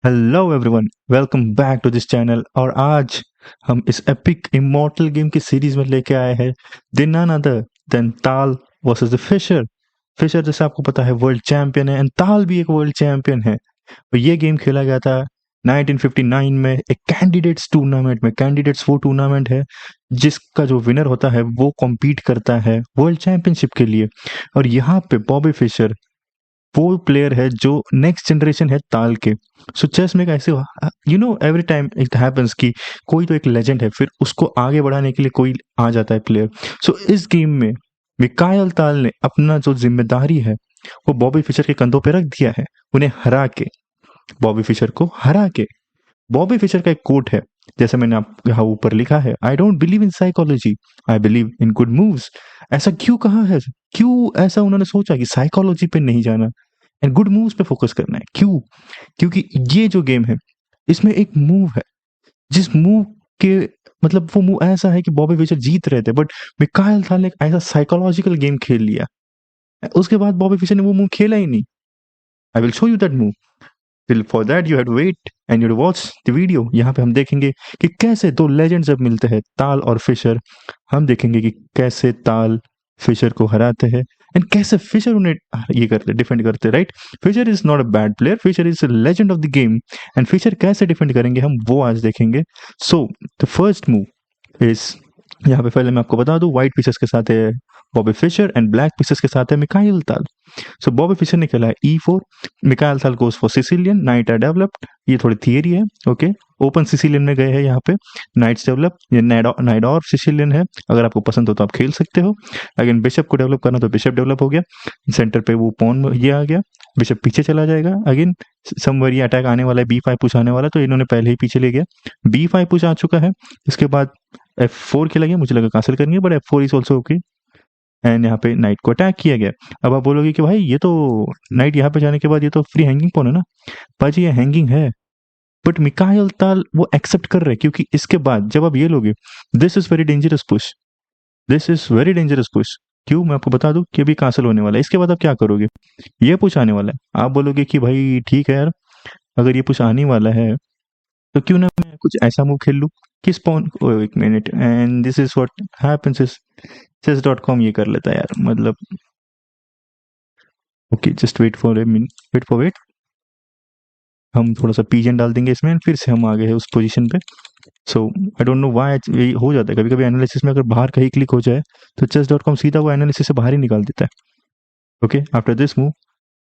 Hello everyone, welcome back to this channel. और आज हम इस एपिक इमॉर्टल गेम की सीरीज में लेके आए हैं दिन none other than Tal versus the Fischer. Fischer जैसे आपको पता है वर्ल्ड चैंपियन है एंड ताल भी एक वर्ल्ड चैंपियन है। और ये गेम खेला गया था 1959 में एक कैंडिडेट्स टूर्नामेंट में। कैंडिडेट्स वो टूर्नामेंट है जिसका जो विनर होता है वो कॉम्पीट करता है वर्ल्ड चैंपियनशिप के लिए। और यहाँ पे बॉबी फिशर वो प्लेयर है जो नेक्स्ट जनरेशन है ताल के। सो चेस में कैसे एवरी टाइम इट हैपेंस कि कोई तो एक लेजेंड है, फिर उसको आगे बढ़ाने के लिए कोई आ जाता है प्लेयर। सो इस गेम में मिकाइल ताल ने अपना जो जिम्मेदारी है वो बॉबी फिशर के कंधों पे रख दिया है, उन्हें हरा के, बॉबी फिशर को हरा के। बॉबी फिशर का एक कोट है, जैसे मैंने आप यहाँ ऊपर लिखा है, I don't believe in psychology, I believe in good moves. ऐसा क्यों कहा है? क्यों ऐसा उन्होंने सोचा कि साइकोलॉजी पे नहीं जाना एंड गुड मूव्स पे फोकस करना है? क्यों? क्योंकि ये जो गेम है इसमें एक मूव है जिस मूव के मतलब वो मूव ऐसा है कि बॉबी फिशर जीत रहे थे, बट मिकाइल था ने एक ऐसा साइकोलॉजिकल गेम खेल लिया। उसके बाद बॉबी फिशर ने वो मूव खेला ही नहीं। I will show you that move. Till for that you have to wait and you have to watch the video। यहाँ पे हम देखेंगे कि कैसे दो लेजेंड जब मिलते हैं, ताल और फिशर। हम देखेंगे कि कैसे ताल फिशर को हराते हैं एंड कैसे फिशर उन्हें ये करते डिफेंड करते। Right, Fischer is not a bad player, Fischer is a legend of the game and Fischer कैसे डिफेंड करेंगे हम वो आज देखेंगे। So the first move is, यहाँ पे पहले मैं आपको बता दूं, व्हाइट पीसेस के साथ है Bobby Fischer and black pieces के साथ है मिकाइल ताल। सो बॉबी फिशर ने खेला है E4, Mikhail Tal goes for Sicilian, knight are developed. ये थोड़ी थियरी है, ओके। ओपन सिसिलियन में गए हैं यहाँ पे, नाइट्स डेवलप, ये नाइट और सिसिलियन है। अगर आपको पसंद हो तो आप खेल सकते हो। अगेन बिशप को डेवलप करना तो बिशप डेवलप हो गया, सेंटर पे वो पॉन ये आ गया, बिशप पीछे चला जाएगा। अगेन समवेयर ये अटैक आने वाला है, B5 पुश आने वाला है, तो इन्होंने पहले ही पीछे ले गया। B5 पुश आ चुका है, इसके बाद F4 खेला गया, मुझे लगा कांसिल करेंगे but F4 is also okay and यहाँ पे नाइट को अटैक किया गया। अब आप बोलोगे कि भाई ये तो नाइट यहाँ पे जाने के बाद ये तो फ्री हैंगिंग पॉन है ना। भाजी ये हैंगिंग है, बट मिकाइल ताल वो एक्सेप्ट कर रहे हैं क्योंकि इसके बाद जब आप ये लोगे, this is very dangerous push, this is very dangerous push. क्यों? मैं आपको बता दूं कि अभी कांसिल होने वाला है। इसके बाद आप क्या करोगे? ये पुश आने वाला है, आप बोलोगे कि भाई ठीक है यार, अगर ये पुश आने वाला है तो क्यों ना मैं कुछ ऐसा मूव खेल लूँ कि स्पॉन, एक minute, and this is what happens is chess.com ये कर लेता है यार, मतलब okay just wait for a minute, wait for wait. हम थोड़ा सा पीजन डाल देंगे इसमें and फिर से हम आ गए हैं उस पोजीशन पे। सो आई डोंट नो व्हाई ये हो जाता है कभी कभी एनालिसिस में, अगर बाहर कहीं क्लिक हो जाए तो chess.com सीधा वो एनालिसिस से बाहर ही निकाल देता है। Okay, after this move,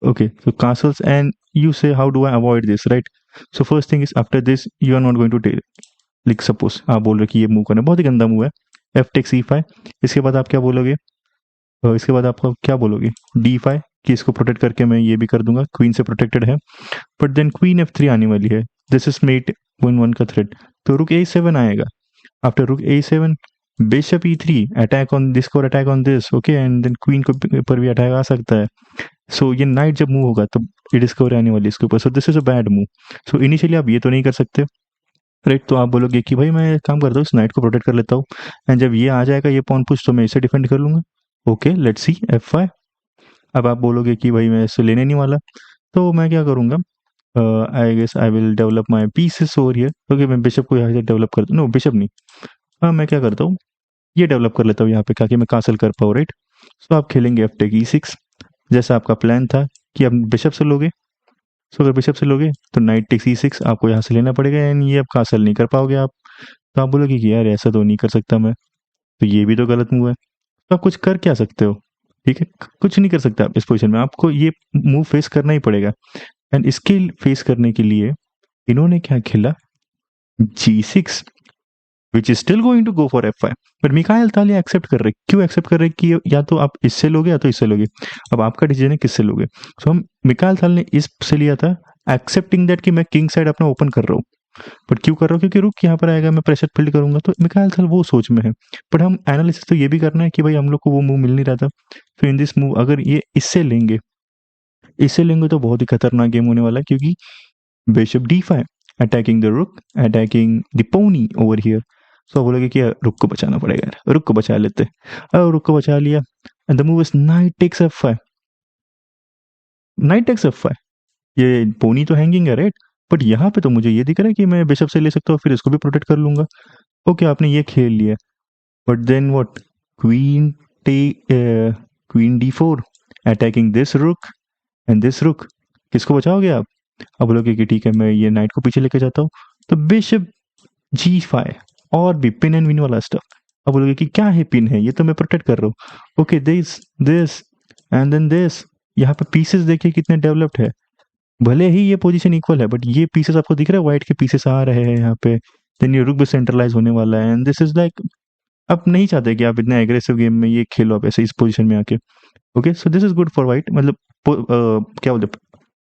okay, so castles, and you say how do I avoid this, right? So first thing is after this you are not going to take, like suppose आप बोल रहे कि ये मूव करना बहुत ही गंदा move है, F takes E5। इसके बाद आप क्या बोलोगे? इसके बाद आप क्या बोलोगे? D5 कि इसको प्रोटेक्ट करके मैं ये भी कर दूंगा, क्वीन से प्रोटेक्टेड है। बट देन क्वीन F3 आने वाली है, दिस इज मेट 1-1 का थ्रेट, तो रुक A7 आएगा। After rook A7 bishop E3 attack on this और attack on this, okay, and then queen के ऊपर भी अटैक आ सकता है। सो ये नाइट जब मूव होगा तब ये डिस्कवरी आने वाली है इसके ऊपर। सो this is a bad move. So initially आप ये तो नहीं कर सकते, राइट? तो आप बोलोगे कि भाई मैं काम करता हूँ, इस नाइट को प्रोटेक्ट कर लेता हूँ एंड जब ये आ जाएगा ये पॉन पुश तो मैं इसे डिफेंड कर लूंगा। Okay, let's see F5। अब आप बोलोगे कि भाई मैं इसे लेने नहीं वाला, तो मैं क्या करूंगा? I guess I will develop my pieces over here. Okay, मैं बिशप को यहाँ से डेवलप करता हूँ, नो बिशप नहीं, हाँ मैं क्या करता हूँ, ये डेवलप कर लेता हूँ यहाँ पे ताकि मैं कासल कर पाऊँ, राइट? सो आप खेलेंगे F टेक E6 जैसा आपका प्लान था कि आप बिशप से लोगे। सो अगर बिशप से लोगे तो नाइट टेक्स E6 आपको यहाँ से लेना पड़ेगा एंड ये आप कासल नहीं कर पाओगे आप। तो आप बोलोगे कि यार ऐसा तो नहीं कर सकता मैं, तो ये भी तो गलत मूव है। तो आप कुछ कर क्या सकते हो? ठीक है, कुछ नहीं कर सकते आप इस पोजीशन में, आपको ये मूव फेस करना ही पड़ेगा। एंड इसके फेस करने के लिए इन्होंने क्या खेला? G6 which is still going to go for F5। But Mikhail Tal ये एक्सेप्ट कर रहे, क्यों एक्सेप्ट कर रहे कि या तो आप इससे लोगे या तो इससे लोगे। अब आपका डिसीजन है किससे लोगे। सो हम मिकाइल ताल ने इससे लिया था, एक्सेप्टिंग दैट कि मैं किंग साइड अपना ओपन कर रहा हूँ। बट क्यों कर रहा हूँ? क्योंकि रुक यहाँ पर आएगा, मैं प्रेशर फील्ड करूंगा, तो मिकाइल ताल वो सोच में है। बट हम एनालिसिस तो ये भी करना है कि भाई हम लोग को वो मूव मिल नहीं रहा था। तो इन दिस मूव अगर ये इससे लेंगे तो बहुत ही खतरनाक गेम होने वाला है, क्योंकि bishop D5 attacking the rook, attacking the pawn over here. So बोलोगे कि रुक को बचाना पड़ेगा, रुक को बचा लेते। अब रुक को बचा लिया and the move is knight takes F5। Knight takes F5, ये पोनी तो हैंगिंग है राइट, बट यहाँ पे तो मुझे ये दिख रहा है कि मैं बिशप से ले सकता हूँ, फिर इसको भी प्रोटेक्ट कर लूंगा। ओके आपने ये खेल लिया, but then what, queen queen D4 attacking this rook and this rook, किसको बचाओगे आप? अब बोलोगे कि ठीक है मैं ये नाइट को पीछे लेके जाता हूँ, तो बिशप G5 और भी पिन एंड विन वाला स्टफ। अब बोलोगे कि क्या है पिन है, ये तो मैं प्रोटेक्ट कर रहा हूँ। Okay this this and then this, यहाँ पे पीसेस देखिए कितने डेवलप्ड है, भले ही ये पोजीशन इक्वल है बट ये पीसेस आपको दिख रहा है, व्हाइट के पीसेस आ रहे हैं यहाँ पे, देन ये रुक भी सेंट्रलाइज होने वाला है एंड दिस इज लाइक, आप नहीं चाहते कि आप इतने एग्रेसिव गेम में ये खेलो आप ऐसे इस पोजीशन में आके। Okay so this is good for white, मतलब क्या बोलते,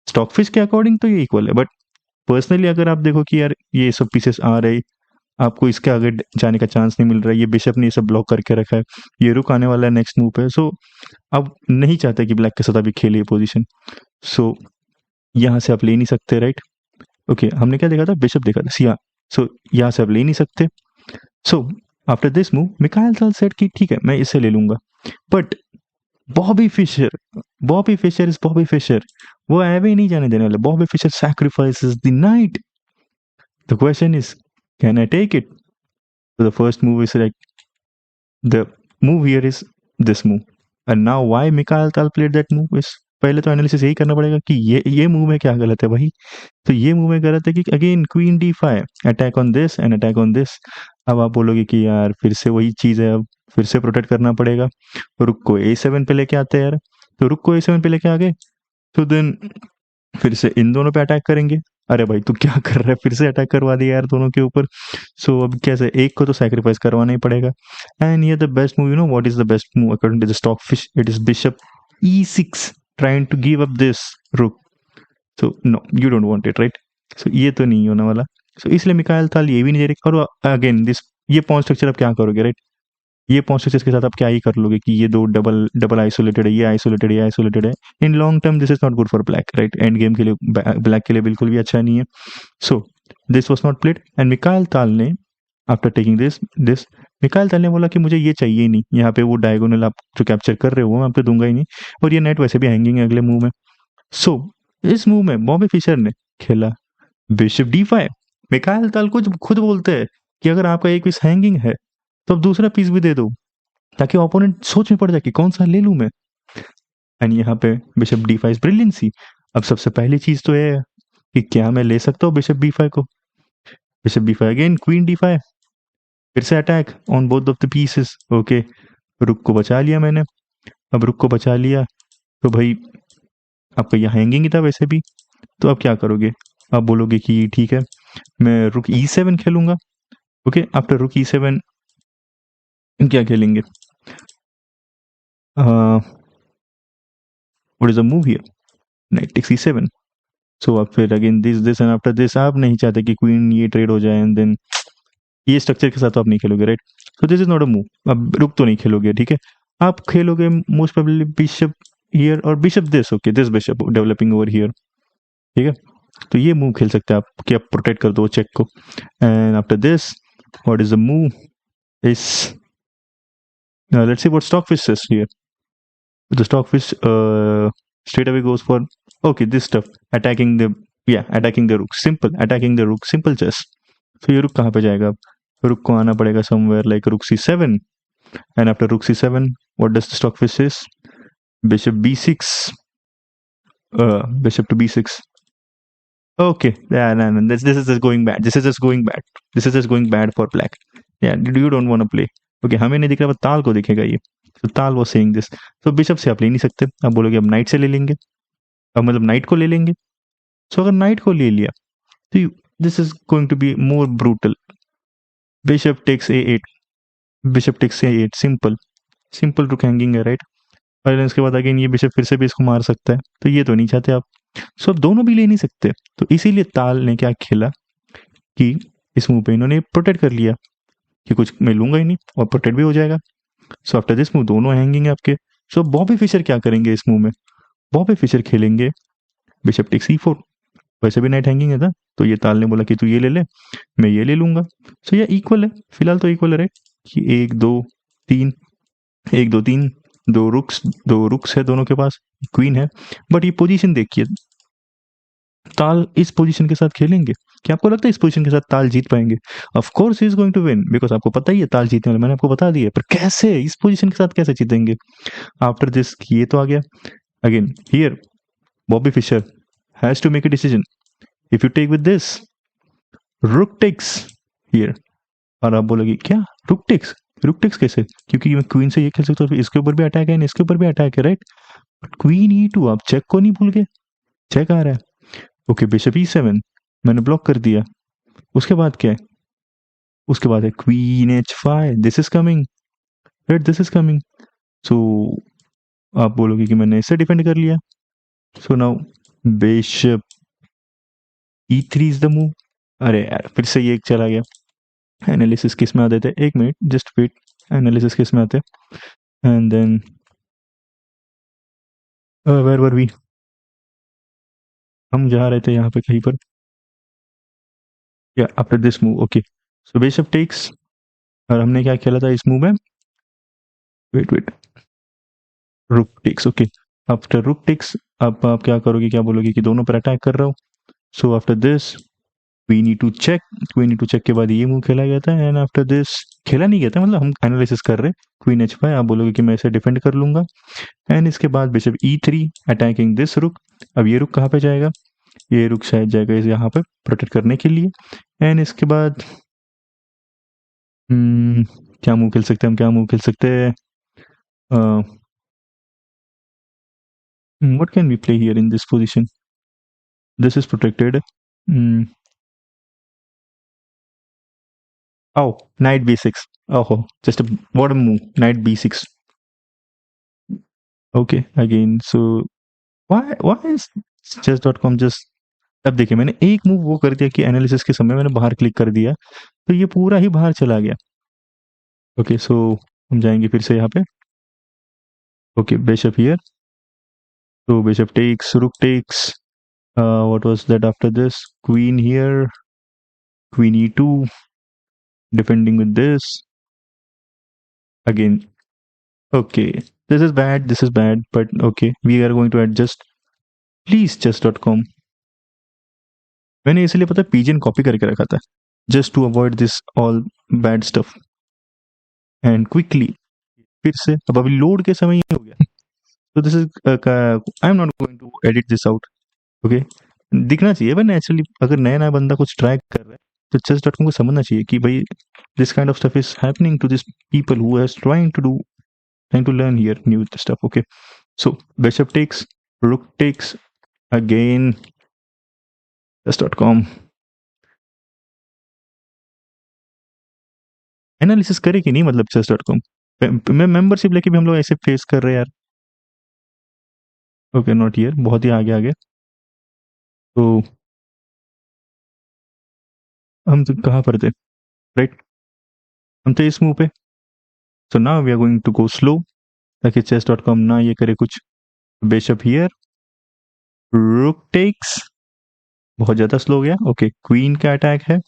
स्टॉक फिश के अकॉर्डिंग तो ये इक्वल है, बट पर्सनली अगर आप देखो कि यार ये सब पीसेस आ रहे, आपको इसके आगे जाने का चांस नहीं मिल रहा है, ये बिशप ने ये सब ब्लॉक करके रखा है, ये रुक आने वाला है नेक्स्ट मूव पे, सो अब नहीं चाहते कि ब्लैक के साथ अभी खेले ये पोजीशन, सो यहाँ से आप ले नहीं सकते राइट। ओके हमने क्या देखा था, बिशप देखा था सिया, सो यहाँ से आप ले नहीं सकते। So after this move Mikhail Tal said कि ठीक है मैं इसे ले लूंगा, but Bobby Fischer, Bobby Fischer is Bobby Fischer, वो ऐवे ही नहीं जाने देने वाले। Bobby Fischer sacrifices the knight, the question is can I take it? So the first move is like, the move here is this move, and now why Mikhail Tal played that move is, पहले तो analysis यही करना पड़ेगा कि ये move में क्या गलत है भाई। तो ये मूव में गलत है कि again queen D5 attack on this and attack on this. अब आप बोलोगे कि यार फिर से वही चीज़ है, अब फिर से प्रोटेक्ट करना पड़ेगा, रुक को A7 पे लेके आते हैं यार, तो रुक को A7 पे लेके आ गए, तो देन फिर से इन दोनों पे अटैक करेंगे। अरे भाई तू क्या कर रहा है, फिर से अटैक करवा दिया यार दोनों के ऊपर। सो अब कैसे, एक को तो सैक्रिफाइस करवाना ही पड़ेगा। एंड ये the best move, you know what is the best move according to the Stockfish, it is bishop E6 trying to give up this rook. So no you don't want it right, so ये तो नहीं होने वाला। सो इसलिए Mikail Tal ये भी नहीं दे रही। और अगेन दिस, ये पॉन स्ट्रक्चर आप क्या करोगे राइट, ये पॉन स्ट्रक्चर के साथ आप क्या ही कर लोगे कि ये दो डबल डबल आइसोलेटेड है, ये आइसोलेटेड, ये आइसोलेटेड है। In long term this is not good for black right, end game के लिए ब्लैक के लिए बिल्कुल भी अच्छा नहीं है। So this was not played and Mikail ताल ने आफ्टर टेकिंग दिस मिकाइल ताल ने बोला कि मुझे ये चाहिए ही नहीं, यहाँ पे वो डायगोनल आप जो कैप्चर कर रहे हो मैं आपको दूंगा ही नहीं, और ये नेट वैसे भी हैंगिंग है अगले मूव में। सो इस मूव में बॉबी फिशर ने खेला बिशप D5। मिकाइल ताल को जब खुद बोलते हैं कि अगर आपका एक पीस हैंगिंग है तो अब दूसरा पीस भी दे दो, ताकि ओपोनेंट सोच में पड़ जाए कि कौन सा ले लूं मैं। एंड यहाँ पे बिशप D5 इज ब्रिलियंसी। अब सबसे पहली चीज तो ये है कि क्या मैं ले सकता हूँ बिशप B5 को। Bishop B5 again queen D5, फिर से attack on both of the pieces. Okay रुक को बचा लिया मैंने। अब रुक को बचा लिया तो भाई आपका यहाँ हैंगिंग ही था वैसे भी, तो अब क्या करोगे, आप बोलोगे कि ठीक है मैं रुक E7 खेलूंगा। ओके आफ्टर रुक E7 क्या खेलेंगे, what is the move here, knight takes E7। So अब फिर again this and after this, आप नहीं चाहते कि क्वीन ये ट्रेड हो जाए एंड देन ये स्ट्रक्चर के साथ तो आप नहीं खेलोगे right. So this is not a move, अब रुक तो नहीं खेलोगे ठीक है, आप खेलोगे मोस्ट प्रोबेबली बिशप हियर और bishop this. Okay this bishop developing over here, ठीक है, तो ये मूव खेल सकते हैं आप कि आप प्रोटेक्ट कर दो चेक को। And after this what is the move is, let's see what Stockfish says here. The Stockfish straight away goes for, okay, this stuff, attacking the, attacking the rook, simple, attacking the rook, simple chess। तो ये रुक कहाँ पे जाएगा, अब रुक को आना पड़ेगा somewhere like rook C7, and after rook C7 what does the stockfish is, bishop B6, bishop to B6। okay no, this is just going bad, this is just going bad, this is just going bad for black, you don't want to play। okay हमें नहीं दिख रहा, ताल को दिखेगा ये, तो ताल वो सेइंग दिस। तो बिशप से आप ले नहीं सकते, आप बोलोगे अब नाइट से ले लेंगे, अब मतलब नाइट को ले लेंगे। सो अगर नाइट को ले लिया तो this is going to be more brutal. Bishop takes A8, bishop takes A8, simple simple rook hanging है राइट, और इसके बाद अगेन ये बिशप फिर से भी इसको मार सकता है, तो ये तो नहीं चाहते आप। सो अब दोनों भी ले नहीं सकते, तो इसीलिए ताल ने क्या खेला कि इस मूव पे इन्होंने प्रोटेक्ट कर लिया कि कुछ मैं लूंगा ही नहीं और प्रोटेक्ट भी हो जाएगा। सो आफ्टर दिस मूव दोनों हैंगिंग है आपके। सो बॉबी फिशर क्या करेंगे इस मूव में, बॉबी फिशर खेलेंगे बिशप टेक्स E4, वैसे भी नाइट हैंगिंग है था, तो ये ताल ने बोला कि तू ये ले ले, मैं ये ले लूंगा। सो ये इक्वल है, फिलहाल तो इक्वल है राइट, कि 1 2 3 1 2 3 दो रुक्स है दोनों के पास, क्वीन है, बट ये पोजीशन देखिए, ताल इस पोजीशन के साथ खेलेंगे, क्या आपको लगता है इस पोजीशन के साथ ताल जीत पाएंगे? Of course he is going to win, because आपको पता ही है ताल जीतने वाला, मैंने आपको बता दिया, पर कैसे इस पोजीशन के साथ कैसे जीतेंगे? आफ्टर दिस ये तो आ गया। Again here Bobby Fischer has to make a decision. If you take with this, rook takes here, और आप बोलोगे क्या रुक टेक्स कैसे? क्योंकि मैं क्वीन से ये खेल सकता हूँ, इसके ऊपर भी अटैक है, इसके ऊपर भी अटैक है, राइट? बट क्वीन E2, आप चेक को नहीं भूल गए? चेक आ रहा है, ओके बिशप E7 मैंने ब्लॉक कर दिया। उसके बाद क्या है? उसके बाद है queen H5, this is coming, right, this is coming. So आप बोलोगे कि मैंने इससे डिफेंड कर लिया। So now bishop E3 is the move. अरे यार फिर से ये एक चला गया। एनालिसिस किस में आते थे, एक मिनट जस्ट वेट, एनालिसिस किस में आते, and then where were we, हम जा रहे थे यहाँ पे कहीं पर, या after this move, okay. So bishop takes, और हमने क्या खेला था इस मूव में, wait, rook takes, okay. After rook takes अब आप क्या करोगे, क्या बोलोगे कि दोनों पर अटैक कर रहा हूँ। So after this queen E2 check के बाद ये मूव खेला गया था, एंड आफ्टर दिस खेला नहीं गया था, मतलब हम एनालिसिस कर रहे, क्वीन H5, आप बोलोगे कि मैं इसे डिफेंड कर लूंगा, एंड इसके बाद बिशप E3 अटैकिंग दिस रुक। अब ये रुक कहाँ पे जाएगा, ये रुक शायद जाएगा इसे यहाँ पे प्रोटेक्ट करने के लिए, एंड इसके बाद क्या मूव खेल सकते हैं हम, क्या मूव खेल सकते हैं, what can we play here in this position? This is protected. Mm. Oh, knight b6. Oh, just a bottom move. Knight b6. Okay, again. So why is chess.com just, अब देखिए मैंने एक मूव वो कर दिया कि एनालिसिस के समय मैंने बाहर क्लिक कर दिया, तो ये पूरा ही बाहर चला गया। ओके सो हम जाएंगे फिर से यहाँ पे, ओके बिशप हियर, तो bishop takes, rook takes, what was that after this, queen here, queen E2, defending with this again, okay, this is bad, but okay, we are going to adjust, please chess.com, मैंने इसलिए पता pigeon copy करके रखा था, just to avoid this all bad stuff, and quickly फिर से, अब अभी लोड के समय ही हो गया, तो this is, I am not going to edit this out, okay. दिखना चाहिए भाई नेचुरली, अगर नया नया बंदा कुछ ट्राई कर रहा है तो chess.com को समझना चाहिए कि भाई this kind of stuff is happening to this people who has trying to learn here new stuff, okay. So bishop takes, rook takes again, chess.com analysis करे कि नहीं, मतलब chess.com मैं मेंबरशिप लेके भी हम लोग ऐसे फेस कर रहे हैं यार, ओके नॉट हियर, बहुत ही आगे आगे, तो हम तो कहाँ पर थे, राइट, हम थे इस मूव पे। So now we are going to go slow, ताकि chess.com ना ये करे कुछ। बिशप हियर, रुक टेक्स, बहुत ज्यादा स्लो हो गया, ओके क्वीन का अटैक है,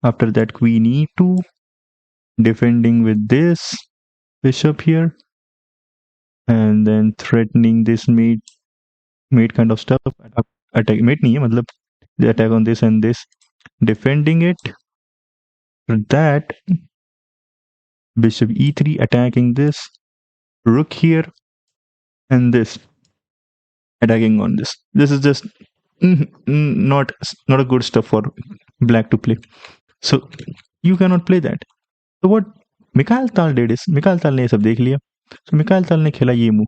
after that queen E2 defending with this bishop here, and then threatening this mate kind of stuff, attack mate नहीं है, मतलब the attack on this and this, defending it, for that bishop E3 attacking this, rook here, and this attacking on this. This is just not a good stuff for black to play, so you cannot play that. So what Mikail ताल did is, Mikail ताल ने ये सब देख लिया, तो मिकाइल ताल ने खेला ये मूव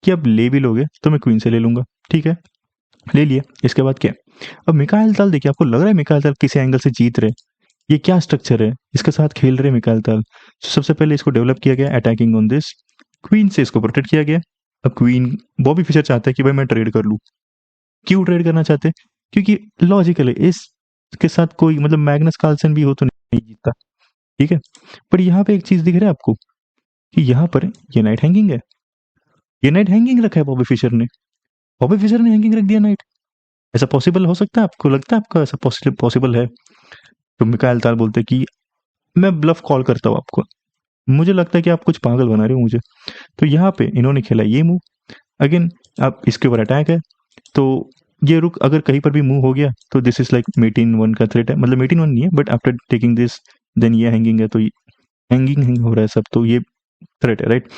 कि अब ले भी लोगे तो मैं क्वीन से ले लूंगा, ठीक है, ले लिया। इसके बाद क्या, अब मिकाइल ताल देखिए, आपको लग रहा है मिकाइल ताल किसी एंगल से जीत रहे, ये क्या स्ट्रक्चर है, इसके साथ खेल रहे मिकाइल ताल। तो सबसे पहले इसको डेवलप किया गया अटैकिंग ऑन दिस, क्वीन से इसको प्रोटेक्ट किया गया। अब क्वीन, बॉबी फिशर चाहता है कि भाई मैं ट्रेड कर लूँ, क्यों ट्रेड करना चाहते, क्योंकि लॉजिकल है, इसके साथ कोई मतलब मैग्नस कार्लसन भी हो तो नहीं जीतता, ठीक है। पर यहाँ पे एक चीज दिख रहा है आपको कि यहाँ पर ये नाइट हैंगिंग है, ये नाइट हैंगिंग रखा है बॉबी फिशर ने, बॉबी फिशर ने हैंगिंग रख दिया नाइट, ऐसा पॉसिबल हो सकता है, आपको लगता है आपका ऐसा पॉसिबल है? तो मिकाइल ताल बोलते कि मैं ब्लफ कॉल करता हूँ आपको, मुझे लगता है कि आप कुछ पागल बना रहे हो मुझे। तो यहाँ पे इन्होंने खेला ये मूव। अगेन अब इसके ऊपर अटैक है, तो ये रुक अगर कहीं पर भी मूव हो गया तो this is like mate in one का थ्रेट है, मतलब मेट इन वन नहीं है but after taking this then ये हैंगिंग है, तो हैंगिंग हैंग हो रहा है सब, तो ये थ्रेट है राइट।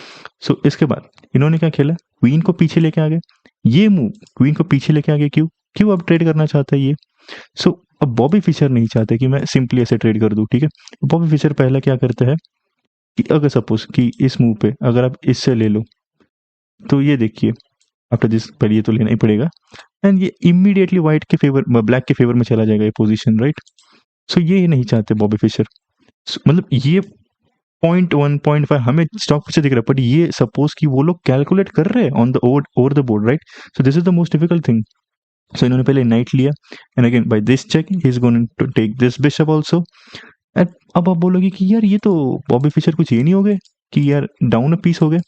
सो इसके बाद इन्होंने क्या खेला, क्वीन को पीछे लेके आ गए। ये मूव क्वीन को पीछे लेके आ गए, क्यों क्यों अब ट्रेड करना चाहता है ये। सो अब बॉबी फिशर नहीं चाहते कि मैं सिंपली ऐसे ट्रेड कर दूं, ठीक है। बॉबी फिशर पहला क्या करता है कि अगर सपोज कि इस मूव पे अगर आप इससे ले लो, तो ये देखिए आफ्टर दिस पर ये तो लेना ही पड़ेगा, एंड ये इमीडिएटली व्हाइट के फेवर ब्लैक के फेवर में चला जाएगा ये पोजीशन राइट। सो ये नहीं चाहते बॉबी फिशर। मतलब ये 0.1 0.5 हमें स्टॉक से दिख रहा है, बट ये सपोज कि वो लोग कैलकुलेट कर रहे हैं on the over the board right. So this is the most difficult thing. So इन्होंने पहले नाइट लिया, and again by this check he is going to take this bishop also. And अब आप बोलोगे कि यार ये तो बॉबी फिशर कुछ ये नहीं हो गए कि यार डाउन अ पीस हो गए।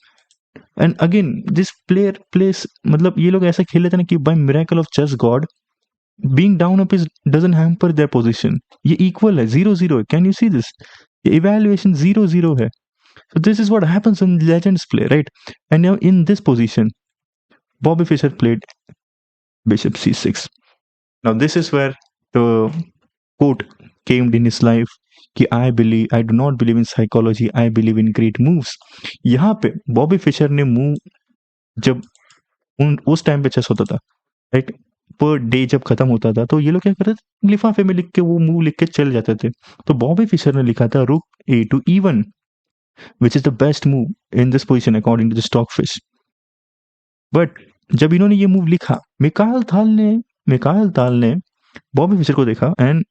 And again this player plays, मतलब ये लोग ऐसा खेल लेते हैं ना कि by miracle of chess god being down up is doesn't hamper their position. ये इक्वल है, 0-0 है। कैन यू सी दिस, ये इवैल्यूएशन 0-0 है। So this is what happens when legends play, right? And now in this position, Bobby Fischer played Bishop c6. Now this is where the quote came in his life कि I do not believe in psychology, I believe in great moves. यहाँ पे Bobby Fischer ने move, जब उस time पे chess होता था right, per day जब खत्म होता था, तो ये लोग क्या करते थे, लिफाफे में लिख के वो मूव लिख के चल जाते थे। तो बॉबी फिशर ने लिखा था रुक a to e1, which is the best move in this position according to the stockfish. But जब इन्होंने ये मूव लिखा, मिकायल ताल ने बॉबी फिशर को देखा एंड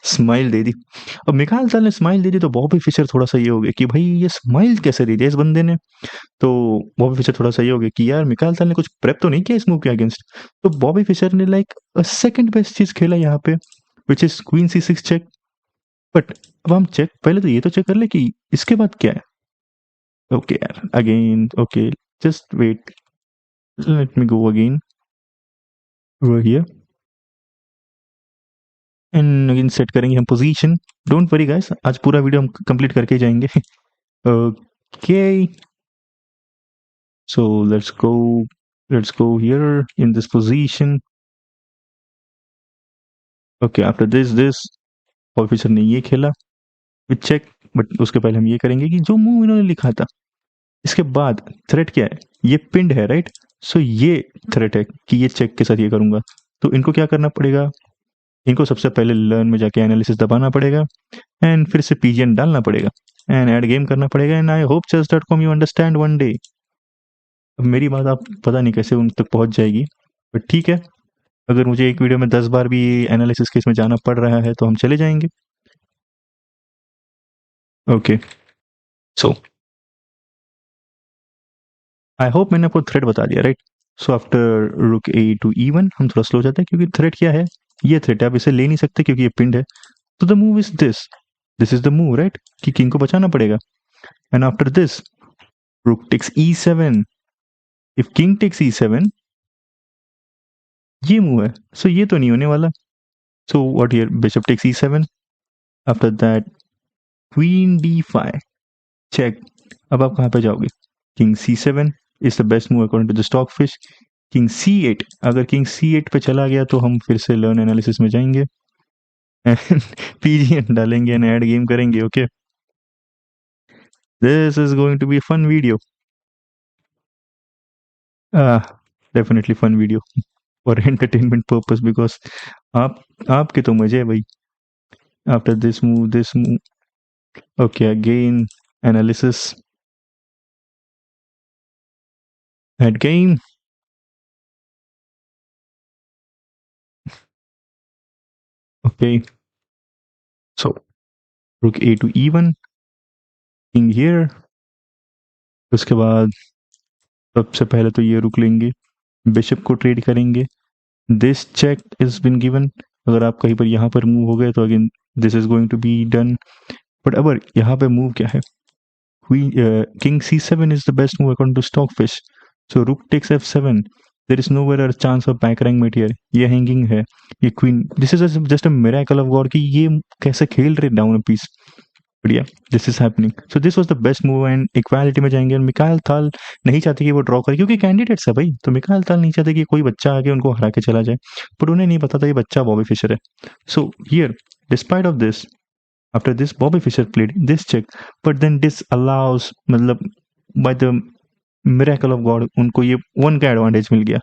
स्माइल दे दी। अब मिकायल ताल ने स्माइल दे दी तो बॉबी फिशर थोड़ा सा ये हो गया कि भाई ये स्माइल कैसे दे दिया इस बंदे ने। तो बॉबी फिशर थोड़ा सा ये हो गया कि यार मिकायल ताल ने कुछ प्रेप तो नहीं किया इस मूव के अगेंस्ट। तो बॉबी फिशर ने लाइक सेकंड बेस्ट चीज खेला यहाँ पे, which is queen c6 check. But अब हम चेक, पहले तो ये तो चेक कर ले कि इसके बाद क्या है। ओके यार again, okay just wait, let me go again over here and again set करेंगे हम पोजीशन। डोंट वरी गाइस, आज पूरा वीडियो हम कंप्लीट करके ही जाएंगे। Okay so let's go here in this position. Okay after this officer ने ये खेला विथ चेक, बट उसके पहले हम ये करेंगे कि जो मूव इन्होंने लिखा था इसके बाद थ्रेट क्या है, ये पिंड है राइट। सो ये थ्रेट है कि ये चेक के साथ ये करूंगा। तो इनको क्या करना पड़ेगा, इनको सबसे पहले लर्न में जाके एनालिसिस दबाना पड़ेगा एंड फिर से पीजीएन डालना पड़ेगा एंड ऐड गेम करना पड़ेगा। And I hope chess.com you understand one day. अब मेरी बात आप पता नहीं कैसे उन तक पहुंच जाएगी, बट ठीक है, अगर मुझे एक वीडियो में 10 बार भी एनालिसिस के इसमें जाना पड़ रहा है तो हम चले जाएंगे। ओके सो आई होप मैंने आपको थ्रेड बता दिया राइट। सो आफ्टर रुक a to e1 हम थोड़ा स्लो जाते हैं क्योंकि थ्रेड क्या है, ये थ्रेड है, आप इसे ले नहीं सकते क्योंकि ये पिंड है। तो the move is this is the move right, कि किंग को बचाना पड़ेगा। And after this rook takes e7, if king takes e7 ये मूव है, सो ये तो नहीं होने वाला। So what here, bishop takes e7, after that queen d5 check. अब आप कहाँ पे जाओगे, king c7 is the best move according to the Stockfish. King c8, अगर किंग c8 पे चला गया तो हम फिर से लर्न एनालिसिस में जाएंगे एंड पीजीएन डालेंगे एंड ऐड गेम करेंगे। Okay this is going to be fun video, definitely fun video for entertainment purpose, because आपके तो मजे है भाई। After this move okay again analysis at game. Okay so rook a to e1, king here. उसके बाद सबसे पहले तो ये रुक लेंगे, बिशप को ट्रेड करेंगे। This check is been given, अगर आप कहीं पर यहाँ पर मूव हो गए तो again this is going to be done. But अब यहाँ पे मूव क्या है, king c7 is the best move according to stockfish. So rook takes f7, there is nowhere a chance of back rank mate here। ये hanging है, ये queen, this is just a miracle of God कि ये कैसे खेल रहे down a piece. बढ़िया, this is happening, so this was the best move and equality में जाएंगे। और मिकाइल थाल नहीं चाहते कि वो ड्रॉ करे क्योंकि कैंडिडेट्स है भाई, तो मिकाइल थाल नहीं चाहते कि कोई बच्चा आके उनको हरा के चला जाए, बट उन्हें नहीं पता था ये बच्चा बॉबी फिशर है। So here despite of this, after this Bobby Fischer played this check, but then this allows, मतलब by the miracle of God उनको ये 1 का एडवांटेज मिल गया,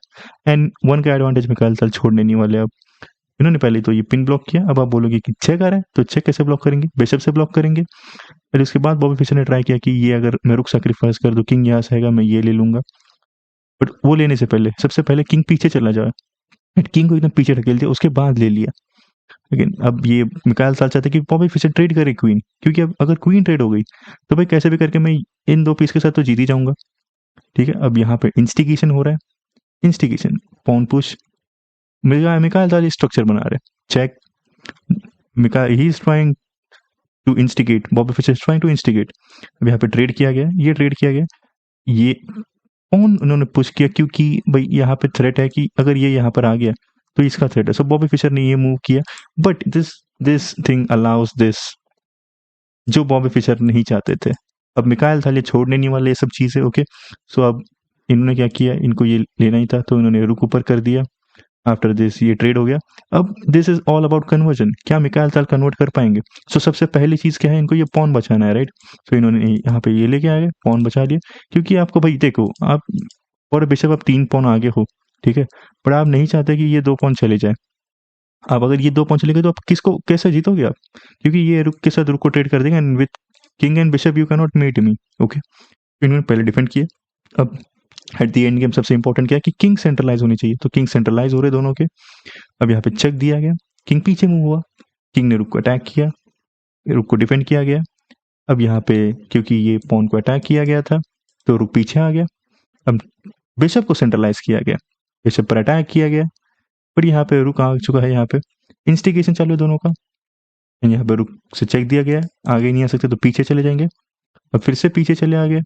एंड 1 का एडवांटेज मिकाइल थाल छोड़ने नहीं वाले। अब इन्होंने पहले तो ये पिन ब्लॉक किया, अब आप बोलोगे कि चेक आ रहा है तो चेक कैसे ब्लॉक करेंगे, बिशप से ब्लॉक करेंगे। फिर उसके बाद बॉबी फिशर ने ट्राई किया कि ये अगर मैं रुक सैक्रिफाइस कर दूं, किंग यहाँ से आएगा, मैं ये ले लूंगा, बट वो लेने से पहले सबसे पहले किंग पीछे चला जाए, किंग को एकदम पीछे ढकेल दिया, उसके बाद ले लिया। लेकिन अब ये मिकाइल थाल चाहते कि बॉबी फिशर ट्रेड करे क्वीन, क्योंकि अब अगर क्वीन ट्रेड हो गई तो भाई कैसे भी करके मैं इन 2 पीस के साथ तो जीत ही जाऊंगा। ठीक है, अब यहाँ पे इंस्टिगेशन हो रहा है, इंस्टिगेशन पॉन पुश, मिकाइल थाल स्ट्रक्चर बना रहे, check, Mikhail he is trying to instigate, Bobby Fischer is trying to instigate. अब यहाँ पे ट्रेड किया गया, ये ट्रेड किया गया, ये पॉन उन्होंने पुश किया क्योंकि भाई यहाँ पे थ्रेट है कि अगर ये यहाँ पर आ गया तो इसका थ्रेट है, सो बॉबी फिशर ने ये मूव किया, but this thing allows this, जो बॉबी फिशर नहीं चाहते थे। अब मिकाइल थाल ये छोड़ने नहीं वाले ये सब चीजें, ओके। सो अब इन्होंने क्या किया, इनको ये लेना ही था तो इन्होंने रुक ऊपर कर दिया। आफ्टर दिस ये ट्रेड हो गया। अब this is all about conversion, क्या मिकाइल थाल कन्वर्ट कर पाएंगे। सो सबसे पहली चीज क्या है, इनको ये पॉन बचाना है, राइट। सो इन्होंने यहाँ पे ये लेके आ गए, पॉन बचा लिया, क्योंकि आपको भाई देखो आप और बेशक आप 3 पॉन आगे हो, ठीक है, पर आप नहीं चाहते कि ये 2 पॉन चले जाए। अब अगर ये 2 पॉन चले गए तो आप किसको कैसे जीतोगे आप, क्योंकि ये रुक के साथ रुक को ट्रेड कर देंगे, and with king and bishop you can not mate me, okay. इन्होंने पहले डिफेंड किया। अब एट द एंड गेम सबसे इंपॉर्टेंट क्या है कि किंग सेंट्रलाइज होनी चाहिए, तो किंग सेंट्रलाइज हो रहे दोनों के। अब यहाँ पे चेक दिया गया, किंग पीछे मूव हुआ, किंग ने रुक को अटैक किया, रुक को डिफेंड किया गया। अब यहाँ पे क्योंकि ये पॉन को अटैक किया गया था तो रुक पीछे आ गया। अब बिशप को सेंट्रलाइज किया गया, बिशप पर अटैक किया गया, पर यहाँ पे रुक आ चुका है, यहाँ पे इंस्टिगेशन चालू है दोनों का। यहाँ पे रुक से चेक दिया गया, आगे नहीं आ सकते तो पीछे चले जाएंगे, अब फिर से पीछे चले आ गए,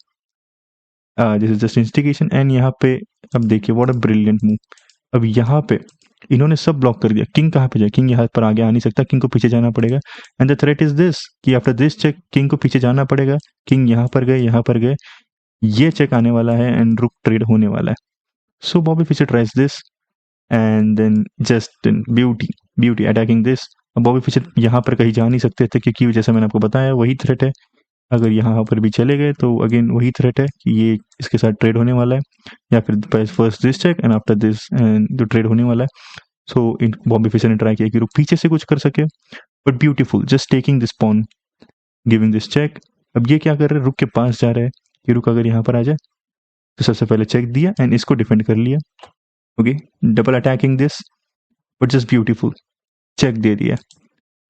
this is just instigation. And यहाँ पे अब देखिए व्हाट अ ब्रिलियंट मूव। अब यहाँ पे इन्होंने सब ब्लॉक कर दिया, किंग कहाँ पे जाए, किंग यहाँ पर आगे आ नहीं सकता, किंग को पीछे जाना पड़ेगा। And the threat is this कि आफ्टर दिस चेक किंग को पीछे जाना पड़ेगा, किंग यहाँ पर गए, यहाँ पर गए, ये चेक आने वाला है एंड रुक ट्रेड होने वाला है। So Bobby Fischer tries this and then just beauty attacking this. Bobby Fischer यहाँ पर कहीं जा नहीं सकते थे क्योंकि जैसे मैंने आपको बताया वही थ्रेट है, अगर यहाँ पर भी चले गए तो अगेन वही थ्रेट है कि ये इसके साथ ट्रेड होने वाला है, या फिर first this check and after this and जो ट्रेड होने वाला है। सो इन बॉबी फिशर ने ट्राई किया कि रुक पीछे से कुछ कर सके, but beautiful just taking this pawn, giving this check. अब ये क्या कर रहे हैं, रुक के पास जा रहे हैं कि रुक अगर यहाँ पर आ जाए तो सबसे पहले चेक दिया एंड इसको डिफेंड कर लिया, okay, double attacking this, but just beautiful check दे दिया।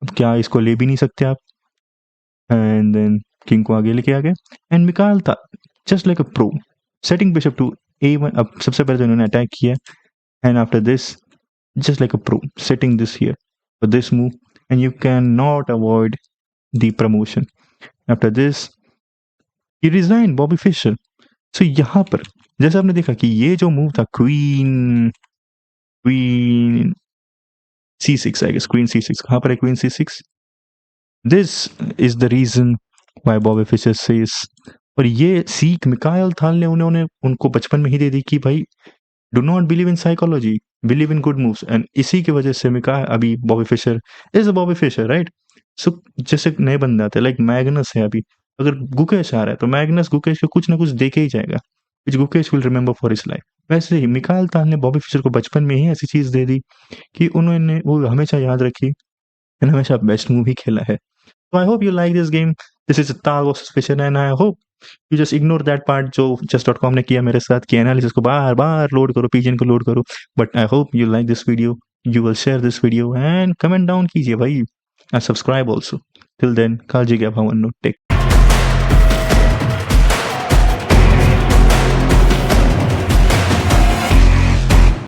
अब क्या इसको ले भी नहीं सकते आप, एंड देन किंग को आगे लेके आ गए एंड मिकाइल था just like a pro setting bishop to a1। अब सबसे पहले तो इन्होंने अटैक किया and after this just like a pro setting this here for this move and you can not avoid the promotion. After this he resign Bobby Fischer. So यहाँ पर जैसे आपने देखा कि ये जो मूव था queen c6, I guess queen c6, कहाँ पर है queen c6, this is the reason why Bobby Fischer says. और ये सीख मिकाइल थाल ने उन्होंने उनको बचपन में ही दे दी कि भाई do not believe in psychology, believe in good moves, and इसी की वजह से मिकाइल अभी Bobby Fischer is a Bobby Fischer, right. So जैसे नए बंदे आते हैं लाइक मैग्नस है, अभी अगर गुकेश आ रहा है तो मैग्नस गुकेश को कुछ ना कुछ देके ही जाएगा which Gukesh will remember for his life. वैसे ही मिकाइल थाल ने बॉबी फिशर को बचपन में ही ऐसी चीज दे दी कि उन्होंने वो हमेशा याद रखी एंड हमेशा बेस्ट मूव ही खेला है। So I hope you like this game. This is Tal versus Fisher and I hope you just ignore that part जो chess.com ने किया मेरे साथ कि एनालिसिस को बार बार लोड करो, पीजन को लोड करो, but I hope you like this video. You will share this video and comment down कीजिए भाई and subscribe also. Till then, कालजी क्या भावन्नो, take